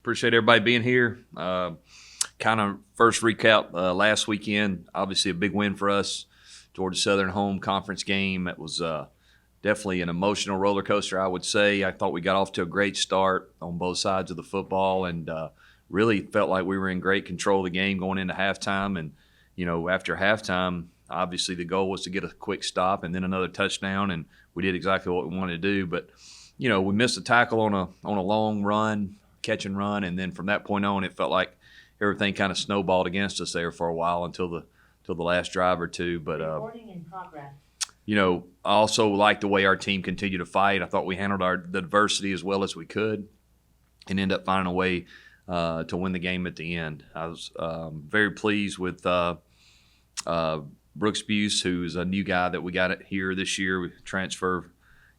Appreciate everybody being here. Kind of first recap last weekend. Obviously, a big win for us. Georgia Southern home conference game. It was definitely an emotional roller coaster, I would say. I thought we got off to a great start on both sides of the football and really felt like we were in great control of the game going into halftime. And, after halftime, obviously the goal was to get a quick stop and then another touchdown, and we did exactly what we wanted to do. But, we missed a tackle on a long run, catch and run, and then from that point on, it felt like everything kind of snowballed against us there for a while until the last drive or two. But Recording in progress. I also liked the way our team continued to fight. I thought we handled the adversity as well as we could, and ended up finding a way to win the game at the end. I was very pleased with Brooks Buse, who's a new guy that we got here this year, we transfer,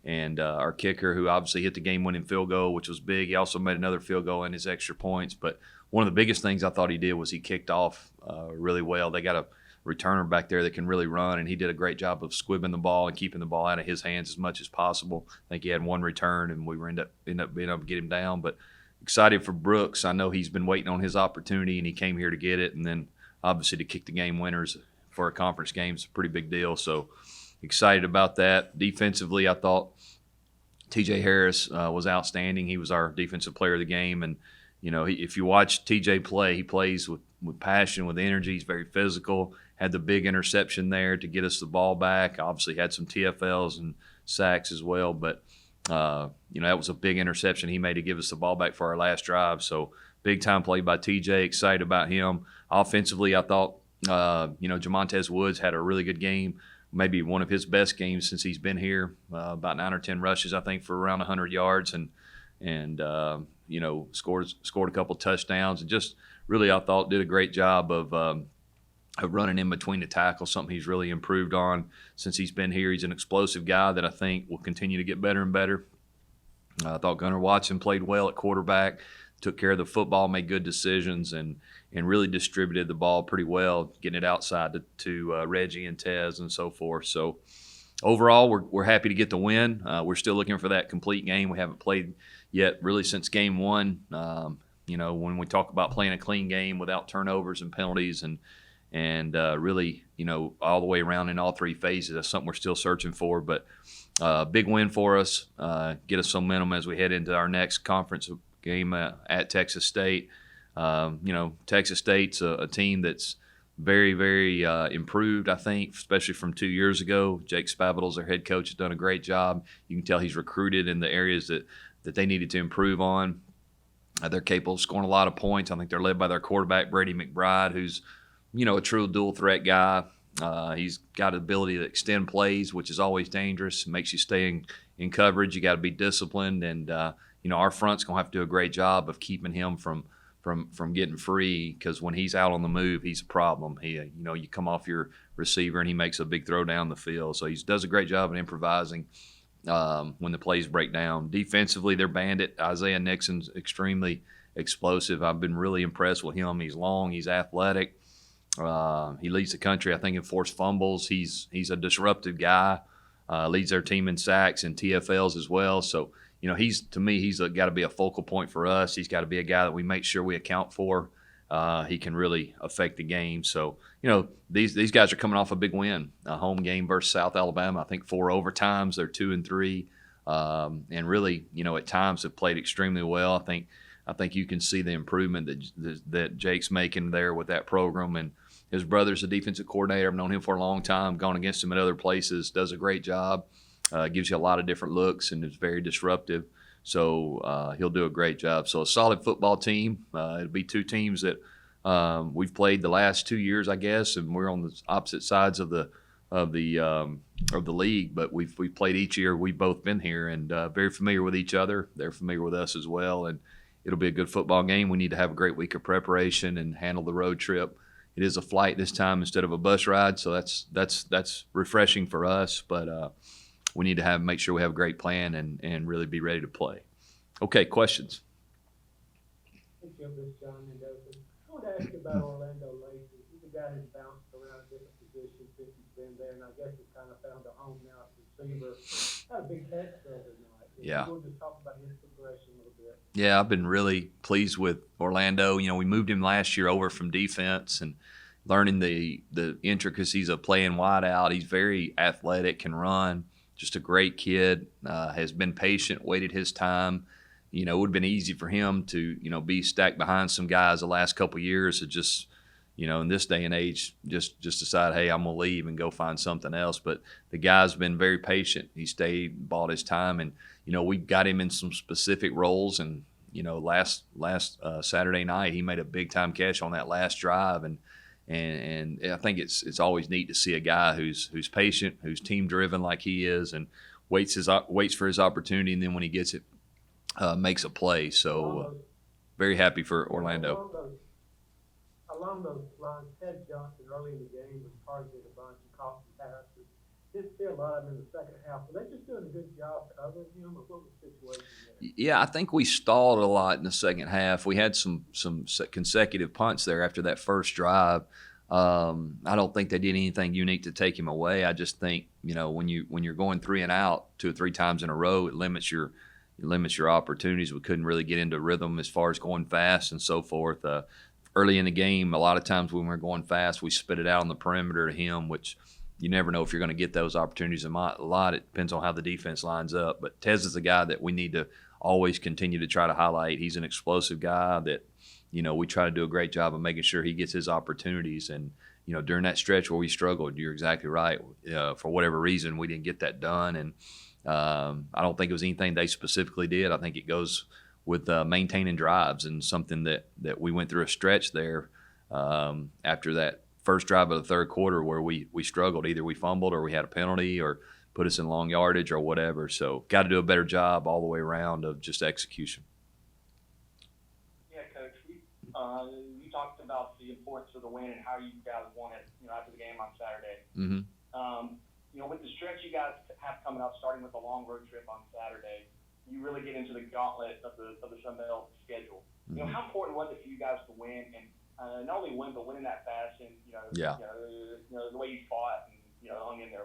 and our kicker, who obviously hit the game-winning field goal, which was big. He also made another field goal in his extra points. But one of the biggest things I thought he did was he kicked off really well. They got a returner back there that can really run, and he did a great job of squibbing the ball and keeping the ball out of his hands as much as possible. I think he had one return, and we were end up being able to get him down. But excited for Brooks. I know he's been waiting on his opportunity, and he came here to get it. And then obviously to kick the game winners for a conference game is a pretty big deal. So excited about that. Defensively, I thought TJ Harris was outstanding. He was our defensive player of the game. And, if you watch TJ play, he plays with passion, with energy. He's very physical. Had the big interception there to get us the ball back. Obviously had some TFLs and sacks as well. But, that was a big interception he made to give us the ball back for our last drive. So big time play by TJ. Excited about him. Offensively, I thought, Jamontez Woods had a really good game. Maybe one of his best games since he's been here. About 9 or 10 rushes, I think, for around 100 yards, and scored a couple touchdowns, and just really, I thought, did a great job of running in between the tackles. Something he's really improved on since he's been here. He's an explosive guy that I think will continue to get better and better. I thought Gunnar Watson played well at quarterback, took care of the football, made good decisions, and really distributed the ball pretty well, getting it outside to Reggie and Tez and so forth. So overall, we're happy to get the win. We're still looking for that complete game. We haven't played yet really since game one. When we talk about playing a clean game without turnovers and penalties and really, all the way around in all three phases, that's something we're still searching for. But big win for us, get us some momentum as we head into our next conference game at Texas State. Texas State's a team that's very, very improved, I think, especially from 2 years ago. Jake Spavital's their head coach, has done a great job. You can tell he's recruited in the areas that they needed to improve on. They're capable of scoring a lot of points. I think they're led by their quarterback, Brady McBride, who's, a true dual-threat guy. He's got the ability to extend plays, which is always dangerous. It makes you stay in coverage. You got to be disciplined, and our front's going to have to do a great job of keeping him from getting free, because when he's out on the move, he's a problem. You come off your receiver and he makes a big throw down the field. So he does a great job of improvising when the plays break down. Defensively, they're bandit. Isaiah Nixon's extremely explosive. I've been really impressed with him. He's long, he's athletic. He leads the country, I think, in forced fumbles. He's a disruptive guy. Leads their team in sacks and TFLs as well. So, he's got to be a focal point for us. He's got to be a guy that we make sure we account for. He can really affect the game. So, these guys are coming off a big win, a home game versus South Alabama. I think 4 overtimes. They're 2-3, and really, at times have played extremely well. I think you can see the improvement that Jake's making there with that program. And his brother's a defensive coordinator. I've known him for a long time, gone against him at other places, does a great job. Gives you a lot of different looks and is very disruptive. So he'll do a great job. So a solid football team. It'll be 2 teams that we've played the last 2 years, I guess, and we're on the opposite sides of the league. But we've played each year. We've both been here and very familiar with each other. They're familiar with us as well, and it'll be a good football game. We need to have a great week of preparation and handle the road trip. It is a flight this time instead of a bus ride, so that's refreshing for us. But we need to make sure we have a great plan and really be ready to play. Okay, questions? Hey, Chip, this is John Mendoza. I want to ask you about Orlando Lacy. He's a guy who's bounced around different positions since he's been there, and I guess he's kind of found a home now as a receiver. Had a big catch the other night. Yeah. We'll just talk about his progression a little bit. Yeah, I've been really pleased with Orlando. You know, we moved him last year over from defense and learning the intricacies of playing wide out. He's very athletic, can run, just a great kid, has been patient, waited his time. You know, it would have been easy for him to, be stacked behind some guys the last couple of years to just, in this day and age, just decide, hey, I'm going to leave and go find something else. But the guy's been very patient. He stayed, bought his time, and, we got him in some specific roles. And, last Saturday night, he made a big-time catch on that last drive. And I think it's always neat to see a guy who's patient, who's team-driven like he is, and waits for his opportunity, and then when he gets it, makes a play. So very happy for Orlando. Along those lines, Ted Johnson early in the game was targeted a bunch and caught some passes. Didn't see a lot of them in the second half. Were they just doing a good job to other him, or what was the situation there? Yeah, I think we stalled a lot in the second half. We had some consecutive punts there after that first drive. I don't think they did anything unique to take him away. I just think, when you're going 3 and out 2 or 3 times in a row, it limits your opportunities. We couldn't really get into rhythm as far as going fast and so forth. Early in the game, a lot of times when we're going fast, we spit it out on the perimeter to him, which you never know if you're going to get those opportunities. A lot, it depends on how the defense lines up. But Tez is a guy that we need to always continue to try to highlight. He's an explosive guy that, we try to do a great job of making sure he gets his opportunities. And, during that stretch where we struggled, you're exactly right. For whatever reason, we didn't get that done. And I don't think it was anything they specifically did. I think it goes with maintaining drives, and something that we went through a stretch there after that first drive of the third quarter where we struggled. Either we fumbled or we had a penalty or put us in long yardage or whatever. So got to do a better job all the way around of just execution. Yeah, Coach, you talked about the importance of the win and how you guys won it, after the game on Saturday. Mm-hmm. With the stretch you guys have coming up, starting with a long road trip on Saturday, you really get into the gauntlet of the Sun Belt schedule. Mm-hmm. How important was it for you guys to win, and not only win, but win in that fashion? Yeah. The way you fought and hung in there,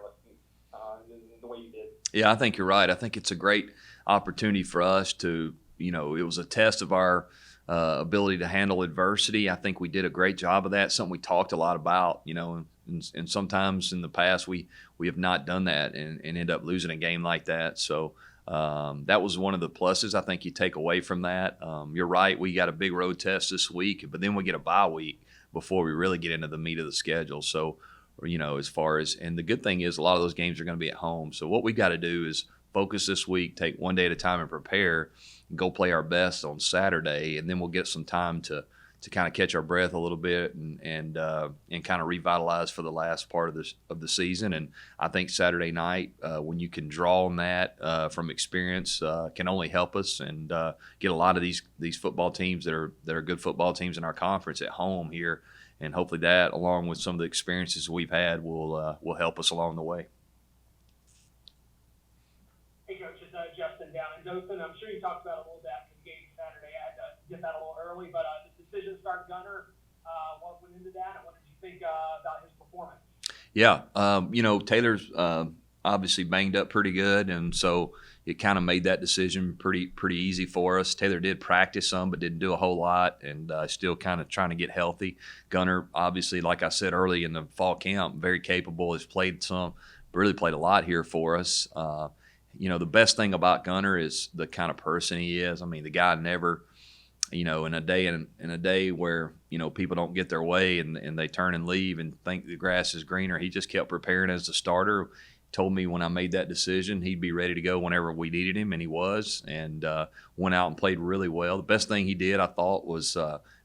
the way you did. Yeah, I think you're right. I think it's a great opportunity for us to, it was a test of our ability to handle adversity. I think we did a great job of that. Something we talked a lot about, and sometimes in the past we have not done that and end up losing a game like that. So that was one of the pluses I think you take away from that. You're right. We got a big road test this week, but then we get a bye week before we really get into the meat of the schedule. So, as far as, and the good thing is a lot of those games are going to be at home. So what we got to do is focus this week, take one day at a time and prepare, and go play our best on Saturday. And then we'll get some time to kind of catch our breath a little bit and kind of revitalize for the last part of the season. And I think Saturday night, when you can draw on that from experience, can only help us and get a lot of these football teams that are good football teams in our conference at home here. And hopefully that, along with some of the experiences we've had, will help us along the way. Hey, Coach, it's Justin down in Dothan. I'm sure you talked about it a little bit after the game Saturday. I had to get that a little early, but the decision to start Gunner, what went into that, and what did you think about his performance? Yeah, Taylor's obviously banged up pretty good, and so it kind of made that decision pretty easy for us. Taylor did practice some, but didn't do a whole lot, and still kind of trying to get healthy. Gunner, obviously, like I said early in the fall camp, very capable, has played some, really played a lot here for us. The best thing about Gunner is the kind of person he is. I mean, the guy never, in a day where, people don't get their way and they turn and leave and think the grass is greener, he just kept preparing as the starter. Told me when I made that decision he'd be ready to go whenever we needed him, and he was, and went out and played really well. The best thing he did, I thought, was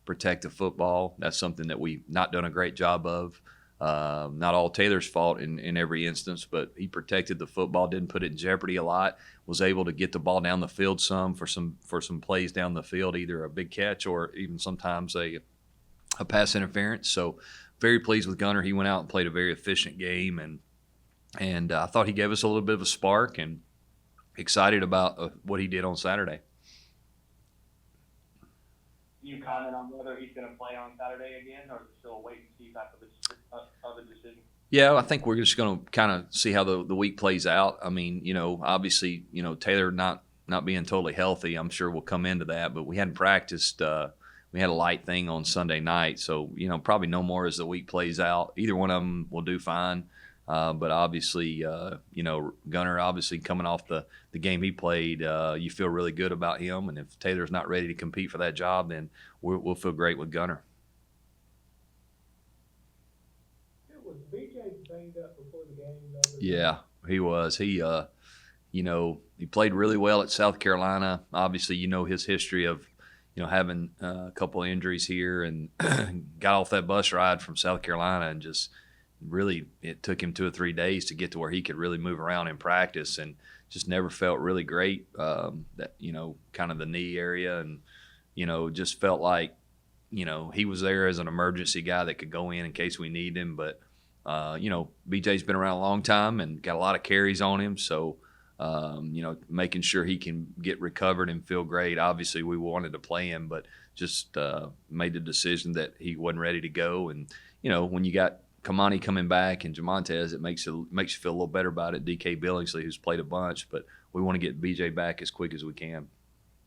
protect the football. That's something that we've not done a great job of. Not all Taylor's fault in every instance, but he protected the football, didn't put it in jeopardy a lot, was able to get the ball down the field for some plays down the field, either a big catch or even sometimes a pass interference. So very pleased with Gunner. He went out and played a very efficient game, and I thought he gave us a little bit of a spark, and excited about what he did on Saturday. Can you comment on whether he's going to play on Saturday again, or is it still a wait and see type of a decision? Yeah, I think we're just going to kind of see how the week plays out. I mean, obviously, Taylor not not being totally healthy, I'm sure we'll come into that. But we hadn't practiced. We had a light thing on Sunday night, so probably no more as the week plays out. Either one of them will do fine. But obviously, Gunner obviously coming off the game he played, you feel really good about him. And if Taylor's not ready to compete for that job, then we'll feel great with Gunner. Was BJ banged up before the game? Yeah, he was. He played really well at South Carolina. Obviously, his history of, having a couple of injuries here, and got off that bus ride from South Carolina and just really, it took him 2 or 3 days to get to where he could really move around in practice, and just never felt really great. That, kind of the knee area, and, just felt like, he was there as an emergency guy that could go in case we need him. But, BJ's been around a long time and got a lot of carries on him. So, making sure he can get recovered and feel great. Obviously, we wanted to play him, but just made the decision that he wasn't ready to go. And, when you got Kamani coming back and Jamontez, it makes you feel a little better about it. DK Billingsley, who's played a bunch, but we want to get BJ back as quick as we can.